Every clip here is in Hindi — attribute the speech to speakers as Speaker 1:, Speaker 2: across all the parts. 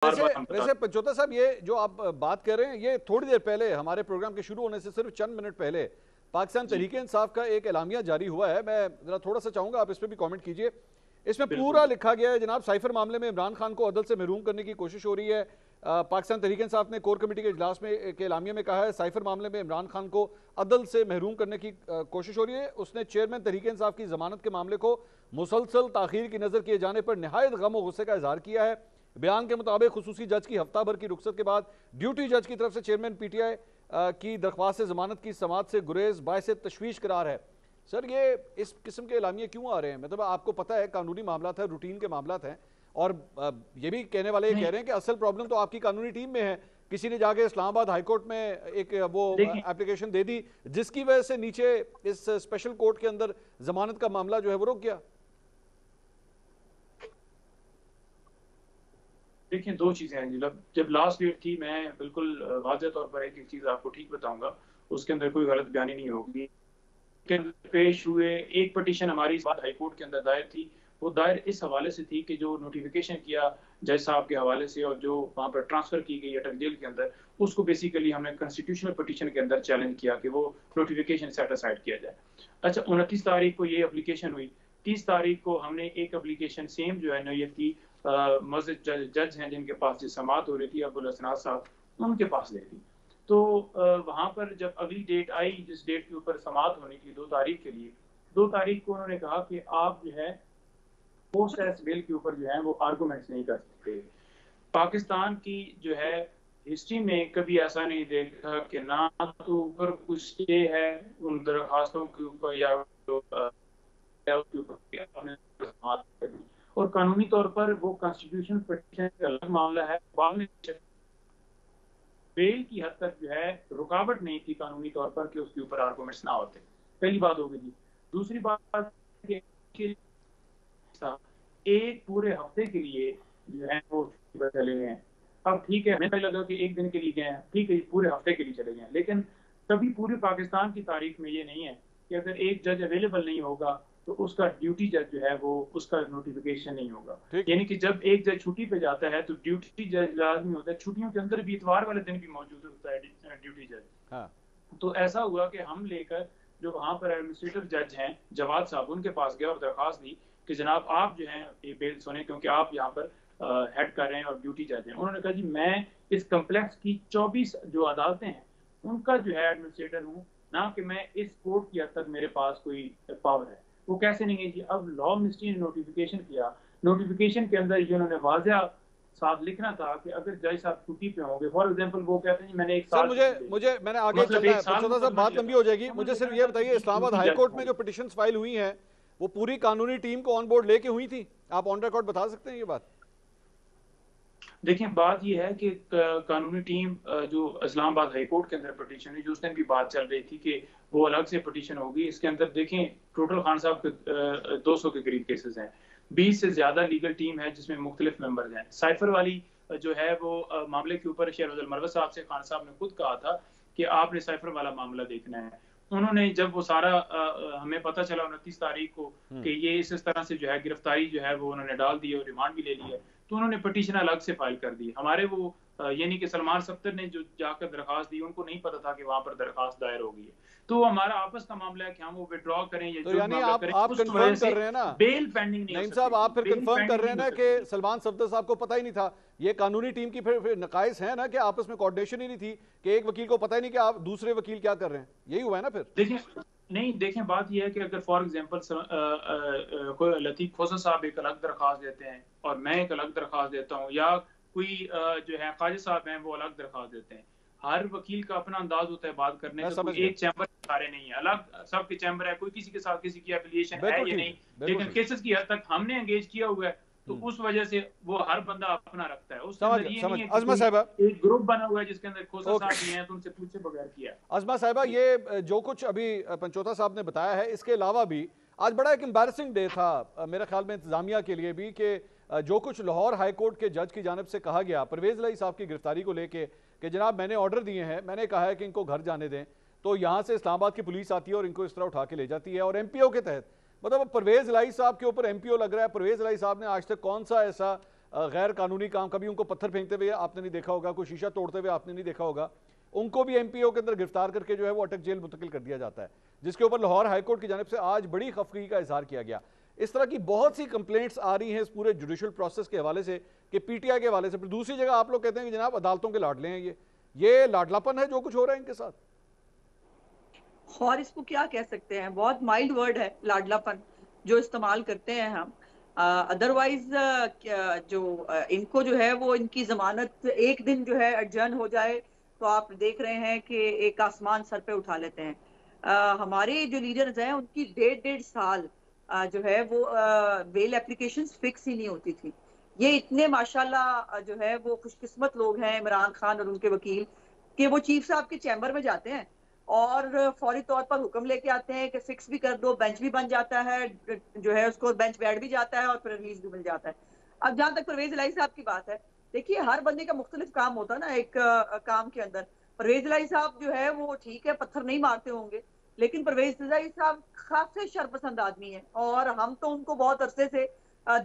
Speaker 1: वैसे वैसे पंचोता साहब, ये जो आप बात कर रहे हैं, ये थोड़ी देर पहले हमारे प्रोग्राम के शुरू होने से सिर्फ चंद मिनट पहले पाकिस्तान
Speaker 2: जी,
Speaker 1: तहरीक इंसाफ का एक एलामिया जारी हुआ है। मैं जरा थोड़ा सा चाहूंगा आप इस पर भी कमेंट कीजिए। इसमें
Speaker 2: बिल्कुल।
Speaker 1: पूरा लिखा गया है जनाब, साइफर मामले में इमरान खान को अदल से महरूम करने की कोशिश हो रही है। पाकिस्तान तहरीक इंसाफ ने कोर कमेटी के इजलास में एक एलामिया में कहा है साइफर मामले में इमरान खान को अदल से महरूम करने की कोशिश हो रही है। उसने चेयरमैन तहरीक इंसाफ की जमानत के मामले को मुसलसल ताखीर की नजर किए जाने पर नहायत गम और गुस्से का इजहार किया है। बयान के मुताबिक खुसूसी जज की हफ्ता भर की रुखसत के बाद ड्यूटी जज की तरफ से चेयरमैन पीटीआई की दरख्वास्त से जमानत की समात से गुरेज बायस तशवीश करार है। सर, ये इस किस्म के एलामिया क्यों आ रहे हैं? मतलब आपको पता है कानूनी मामला है, रूटीन के मामला हैं, और ये भी कहने वाले ये कह रहे हैं कि असल प्रॉब्लम तो आपकी कानूनी टीम में है। किसी ने जाके इस्लामाबाद हाईकोर्ट में एक वो
Speaker 2: देखिए
Speaker 1: एप्लीकेशन दे दी जिसकी वजह से नीचे इस स्पेशल कोर्ट के अंदर जमानत का मामला जो है वो रुक गया।
Speaker 2: देखिए, दो चीजें हैं। जब लास्ट डेट थी, मैं बिल्कुल वाज़ेह तौर पर एक चीज आपको ठीक बताऊंगा, उसके अंदर कोई गलत बयानी नहीं होगी। पेश हुए एक पटिशन हमारी इस बात हाई कोर्ट के अंदर दायर थी। वो दायर इस हवाले से थी कि जो नोटिफिकेशन किया जज साहब के हवाले से और जो वहाँ पर ट्रांसफर की गई अटक जेल के अंदर, उसको बेसिकली हमने कॉन्स्टिट्यूशनल पटिशन के अंदर चैलेंज किया कि वो नोटिफिकेशन सेट असाइड किया जाए। अच्छा, 29 तारीख को ये एप्लीकेशन हुई। 30 तारीख को हमने एक एप्लीकेशन सेम जो है नौयत की मस्जिद जज हैं जिनके पास जो समात हो रही थी, अब्दुल हसनाद साहब, उनके पास ले ली। तो वहां पर जब अगली डेट आई, जिस डेट के ऊपर समात होनी थी 2 तारीख के लिए, 2 तारीख को उन्होंने कहा कि आप जो है पोस्ट एस बिल के ऊपर जो है वो आर्गूमेंट्स नहीं कर सकते। पाकिस्तान की जो है हिस्ट्री में कभी ऐसा नहीं देखा कि ना तो ऊपर कुछ स्टे है उन दरखास्तों के ऊपर या उसके ऊपर और कानूनी तौर पर वो कॉन्स्टिट्यूशन पटिशन का अलग मामला है। बेल की हद तक जो है रुकावट नहीं थी कानूनी तौर पर कि उसके ऊपर आर्गूमेंट्स ना होते। पहली बात हो गई। दूसरी बात एक पूरे हफ्ते के लिए जो है वो चले गए हैं। अब ठीक है, हमें लगा कि एक दिन के लिए गए हैं, ठीक है, पूरे हफ्ते के लिए चले गए हैं, लेकिन कभी पूरे पाकिस्तान की तारीख में ये नहीं है कि अगर एक जज अवेलेबल नहीं होगा तो उसका ड्यूटी जज जो है वो उसका नोटिफिकेशन नहीं होगा। यानी कि जब एक जज छुट्टी पे जाता है तो ड्यूटी जज लाजमी होता है। छुट्टियों के अंदर भी इतवार वाले दिन भी मौजूद होता है ड्यूटी जज।
Speaker 1: हाँ।
Speaker 2: तो ऐसा हुआ कि हम लेकर जो वहां पर एडमिनिस्ट्रेटिव जज हैं जवाद साहब, उनके पास गया और दरखास्त दी कि जनाब आप जो है ये बेल सुने, क्योंकि आप यहाँ पर हेड कर रहे हैं और ड्यूटी जज हैं। उन्होंने कहा जी मैं इस कम्प्लेक्स की 24 जो अदालतें हैं उनका जो है एडमिनिस्ट्रेटर हूँ, ना कि मैं इस कोर्ट की हद तक मेरे पास कोई पावर है। वो कैसे नहीं है जी? अब लॉ मिनिस्ट्री ने नोटिफिकेशन किया, नोटिफिकेशन के अंदर ये उन्होंने वाज़ेह साफ लिखना था कि अगर जज साहब छुट्टी पे होंगे, फॉर एग्जांपल वो कहते हैं मैंने एक
Speaker 1: सर,
Speaker 2: साल
Speaker 1: मैंने आगे
Speaker 2: मतलब
Speaker 1: चलना
Speaker 2: एक
Speaker 1: है
Speaker 2: साल
Speaker 1: पंचोता साहब, बात लंबी हो जाएगी। मुझे सिर्फ ये बताइए, इस्लामाबाद हाई कोर्ट में जो पिटिशंस फाइल हुई हैं वो पूरी कानूनी टीम को ऑन बोर्ड लेके हुई थी? आप ऑन रिकॉर्ड बता सकते हैं ये बात?
Speaker 2: देखिए, बात ये है कि कानूनी टीम जो इस्लामाबाद हाई कोर्ट के अंदर पिटीशन हुई, जो उस दिन भी बात चल रही थी कि वो अलग से पिटीशन होगी। इसके अंदर देखें टोटल खान साहब के 200 के करीब केसेस हैं, 20 से ज्यादा लीगल टीम है जिसमें मुख्तलिफ मेंबर्स हैं। साइफर वाली जो है वो मामले के ऊपर शेर मरवत साहब से खान साहब ने खुद कहा था कि आपने साइफर वाला मामला देखना है। उन्होंने जब वो सारा हमें पता चला 29 तारीख को कि ये इस तरह से जो है गिरफ्तारी जो है वो उन्होंने डाल दी और रिमांड भी ले लिया, तो उन्होंने पिटीशन अलग से फाइल कर दी। हमारे वो यानी कि सलमान सफ्तर ने जो जाकर दरखास्त दी, उनको नहीं पता था कि वहां पर दरखास्त दायर होगी है। तो हमारा आपस का मामला है कि हम वो विड्रॉ करें या
Speaker 1: तो
Speaker 2: जो
Speaker 1: यानी
Speaker 2: मामला
Speaker 1: आप
Speaker 2: करें,
Speaker 1: आप
Speaker 2: उस
Speaker 1: कंफर्म
Speaker 2: वजह से
Speaker 1: कर रहे हैं ना
Speaker 2: बेल पेंडिंग नहीं हो
Speaker 1: नईम
Speaker 2: सकती।
Speaker 1: साहब, आप फिर
Speaker 2: बेल
Speaker 1: कंफर्म कर
Speaker 2: पेंडिंग
Speaker 1: रहे हैं
Speaker 2: नहीं
Speaker 1: ना
Speaker 2: हो
Speaker 1: कि
Speaker 2: सकती।
Speaker 1: सलमान सफ्दर साहब को पता ही नहीं था? ये कानूनी टीम की फिर नकाइस है ना कि आपस में कोऑर्डिनेशन ही नहीं थी, कि एक वकील को पता ही नहीं कि आप दूसरे वकील क्या कर रहे हैं। यही हुआ है ना फिर?
Speaker 2: देखिए, नहीं, देखें बात यह है कि अगर फॉर एग्जांपल कोई लतीफ खोसा साहब एक अलग दरखास्त देते हैं और मैं एक अलग दरखास्त देता हूँ, या कोई जो है काजी साहब हैं वो अलग दरखास्त देते हैं, हर वकील का अपना अंदाज होता है बात करने का। कोई एक चैम्बर सारे नहीं है, अलग सबके चैम्बर है, कोई किसी के साथ किसी की एफिलिएशन है या नहीं, लेकिन केसेस की हद तक हमने एंगेज किया हुआ है, तो उस वजह से वो हर बंदा अपना रखता है। उसके अंदर ये नहीं है कि एक ग्रुप बना हुआ है जिसके अंदर खोसा साहब भी हैं तो उनसे पूछे बगैर किया।
Speaker 1: अज़मा साहिबा, ये जो कुछ अभी पंचोता साहब ने बताया है, इसके अलावा भी आज बड़ा एक एम्बैरसिंग डे था मेरे ख्याल में इंतजामिया के लिए भी, कि जो कुछ लाहौर हाई कोर्ट के जज की जानिब से कहा गया परवेज लाई साहब की गिरफ्तारी को लेके कि जनाब मैंने ऑर्डर दिए हैं, मैंने कहा है कि इनको घर जाने दें, तो यहाँ से इस्लामाबाद की पुलिस आती है और इनको इस तरह उठा के ले जाती है। और एमपीओ के तहत, मतलब परवेज लाई साहब के ऊपर एमपीओ लग रहा है। परवेज लाई साहब ने आज तक कौन सा ऐसा गैर कानूनी काम, कभी उनको पत्थर फेंकते हुए आपने नहीं देखा होगा, कोई शीशा तोड़ते हुए आपने नहीं देखा होगा, उनको भी एमपीओ के अंदर गिरफ्तार करके जो है वो अटक जेल मुंतकिल कर दिया जाता है, जिसके ऊपर लाहौर हाईकोर्ट की जानिब से आज बड़ी खफगी का इजहार किया गया। इस तरह की बहुत सी कंप्लेंट्स आ रही हैं इस पूरे जुडिशल प्रोसेस के हवाले से कि पीटीआई के हवाले से। फिर दूसरी जगह आप लोग कहते हैं कि जनाब अदालतों के लाडले हैं, ये लाडलापन है जो कुछ हो रहा है इनके साथ।
Speaker 3: और इसको क्या कह सकते हैं, बहुत माइल्ड वर्ड है लाडलापन जो इस्तेमाल करते हैं हम। अदरवाइज जो इनको जो है वो इनकी जमानत एक दिन जो है एडजर्न हो जाए तो आप देख रहे हैं कि एक आसमान सर पे उठा लेते हैं। हमारे जो लीडर्स हैं उनकी 1.5 साल जो है वो बेल एप्लीकेशंस फिक्स ही नहीं होती थी। ये इतने माशाल्लाह जो है वो खुशकिस्मत लोग हैं इमरान खान और उनके वकील कि वो चीफ साहब के चैम्बर में जाते हैं और फौरी तौर पर हुक्म लेके आते हैं कि फिक्स भी कर दो, बेंच भी बन जाता है, जो है उसको बेंच बैठ भी जाता है और फिर रिलीज भी मिल जाता है। अब जहां तक परवेज इलाही साहब की बात है, देखिए हर बंदे का मुख्तलिफ काम होता है ना एक काम के अंदर। परवेज इलाही साहब जो है वो ठीक है पत्थर नहीं मारते होंगे, लेकिन परवेज इलाही साहब खासे शर्पसंद आदमी है और हम तो उनको बहुत अरसे से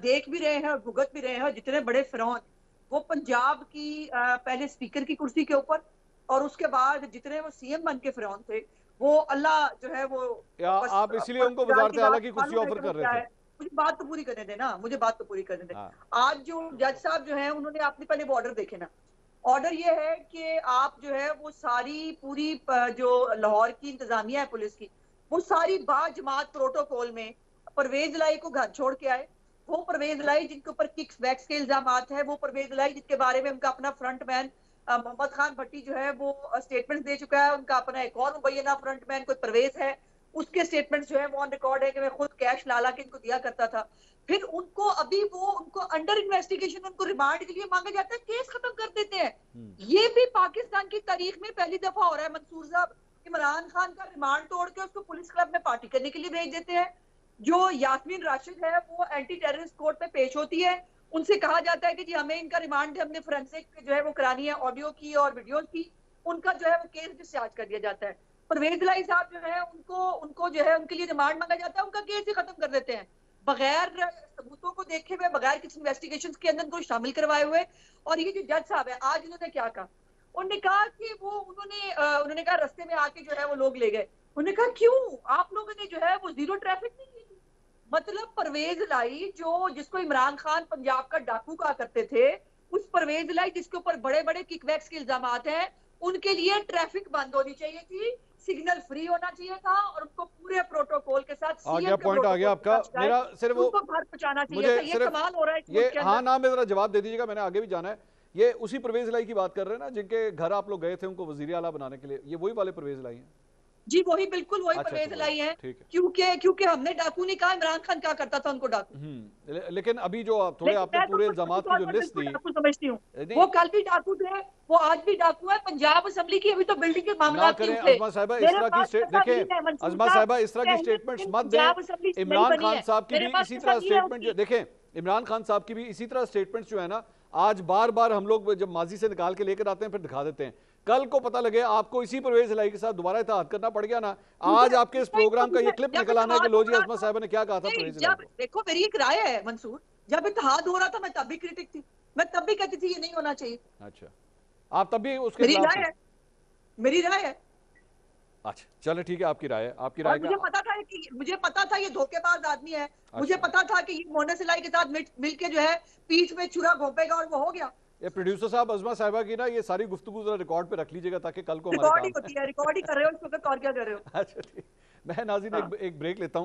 Speaker 3: देख भी रहे हैं और भुगत भी रहे हैं। जितने बड़े फिरौन वो पंजाब की पहले स्पीकर की कुर्सी के ऊपर और उसके बाद जितने वो सीएम बन के फिरौन थे, वो अल्लाह जो है वो
Speaker 1: आप इसलिए उनको वज़ारत आला की कुर्सी ऑफर कर रहे थे।
Speaker 3: मुझे बात तो पूरी करने देना, मुझे बात तो पूरी करने दे। आज जो जज साहब जो है उन्होंने आपने पहले वो ऑर्डर देखे ना। ऑर्डर ये है कि आप जो है वो सारी पूरी जो लाहौर की इंतजामिया है पुलिस की, वो सारी बाजमात प्रोटोकॉल में परवेज इलाही को घर छोड़ के आए। वो परवेज इलाही जिनके ऊपर किक्स बैक्स के इल्जाम है, वो परवेज इलाही जिनके बारे में उनका अपना फ्रंटमैन मोहम्मद खान भट्टी जो है वो स्टेटमेंट दे चुका है, उनका अपना एक और मुबैना फ्रंटमैन कोई परवेज है, उसके स्टेटमेंट्स जो है वो ऑन रिकॉर्ड है कि मैं खुद कैश लाला के इनको दिया करता था। फिर उनको अभी वो उनको अंडर इन्वेस्टिगेशन उनको रिमांड के लिए मांगा जाता है, केस खत्म कर देते हैं। ये भी पाकिस्तान की तारीख में पहली दफा हो रहा है। मंसूर साहब इमरान खान का रिमांड तोड़ के उसको पुलिस क्लब में पार्टी करने के लिए भेज देते हैं। जो यास्मीन राशिद है वो एंटी टेररिस्ट कोर्ट में पेश होती है, उनसे कहा जाता है कि जी हमें इनका रिमांड हमने फोरेंसिक जो है वो करानी है ऑडियो की और वीडियोस की, उनका जो है वो केस डिस्चार्ज कर दिया जाता है। परवेज इलाही साहब जो है उनको जो है उनके लिए रिमांड मांगा जाता है, उनका केस ही खत्म कर देते हैं बगैर सबूतों को देखे हुए, बगैर किसी इन्वेस्टिगेशन के अंदर को शामिल करवाए हुए। और ये जो जज साहब है आज उन्होंने क्या कहा, उन्होंने कहा कि वो उन्होंने कहा रास्ते में आके जो है वो लोग ले गए। उन्होंने कहा क्यों आप लोगों ने जो है वो जीरो ट्रैफिक नहीं की? मतलब परवेज इलाही जिसको इमरान खान पंजाब का डाकू कहा करते थे, उस परवेज इलाही जिसके ऊपर बड़े बड़े किकबैक्स के इल्जाम हैं, उनके लिए ट्रैफिक बंद होनी चाहिए थी, सिग्नल फ्री होना चाहिए था और उनको पूरे प्रोटोकॉल के साथ
Speaker 1: पॉइंट आ गया आपका। मेरा सिर्फ वो
Speaker 3: घर पहुंचाना चाहिए था। ये कमाल हो रहा है
Speaker 1: ये हाँ ना में जरा जवाब दे दीजिएगा, मैंने आगे भी जाना है। ये उसी परवेज इलाही की बात कर रहे हैं ना जिनके घर आप लोग गए थे उनको वजीर आला बनाने के लिए, ये वही वाले परवेज इलाही हैं?
Speaker 3: जी वही, बिल्कुल वही परवेज इलाही है। क्योंकि हमने डाकू नहीं कहा, इमरान खान क्या करता था उनको डाकू।
Speaker 1: लेकिन अभी जो थोड़े आपने पूरे इल्जामात की जो लिस्ट दी,
Speaker 3: डाकू समझती हूँ, वो कल भी डाकू थे, वो आज भी डाकू है। पंजाब असेंबली की अभी तो बिल्डिंग के मामला
Speaker 1: अज़मा साहिबा इस तरह की देखें, अज़मा साहिबा इस तरह की स्टेटमेंट्स मत दें। इमरान खान साहब की भी इसी तरह स्टेटमेंट देखें, इमरान खान साहब की भी इसी तरह स्टेटमेंट्स जो है ना आज बार बार हम लोग जब माजी से निकाल के लेकर आते हैं फिर दिखा देते हैं। कल को पता लगे आपको इसी परवेज इलाही के साथ दोबारा इत्तेहाद करना पड़ गया ना। आज आपके इस प्रोग्राम का ये क्लिप निकल आना है कि लो जी अज़मा साहिबा ने क्या कहा था परवेज इलाही को।
Speaker 3: देखो मेरी एक राय है मंसूर, जब इत्तेहाद हो रहा था मैं तब भी क्रिटिक थी, मैं तब भी कहती थी ये नहीं होना चाहिए।
Speaker 1: अच्छा, आप तब भी उसके
Speaker 3: मेरी राय है, मेरी राय है।
Speaker 1: अच्छा चलो ठीक है, आपकी राय है, आपकी राय।
Speaker 3: मुझे पता था ये धोखेबाज आदमी है। मुझे पता था कि ये मोहन इलाही के साथ मिलके जो है पीठ में छुरा घोंपेगा और वो हो गया।
Speaker 1: ये प्रोड्यूसर साहब अज़मा साहिबा की ना ये सारी गुफ्तगू जरा रिकॉर्ड पे रख लीजिएगा ताकि कल को
Speaker 3: रिकॉर्ड ही होती है, रिकॉर्ड ही कर रहे हो इस वक्त, और क्या कर रहे हो।
Speaker 1: अच्छा ठीक, मैं नाज़रीन एक ब्रेक लेता हूँ।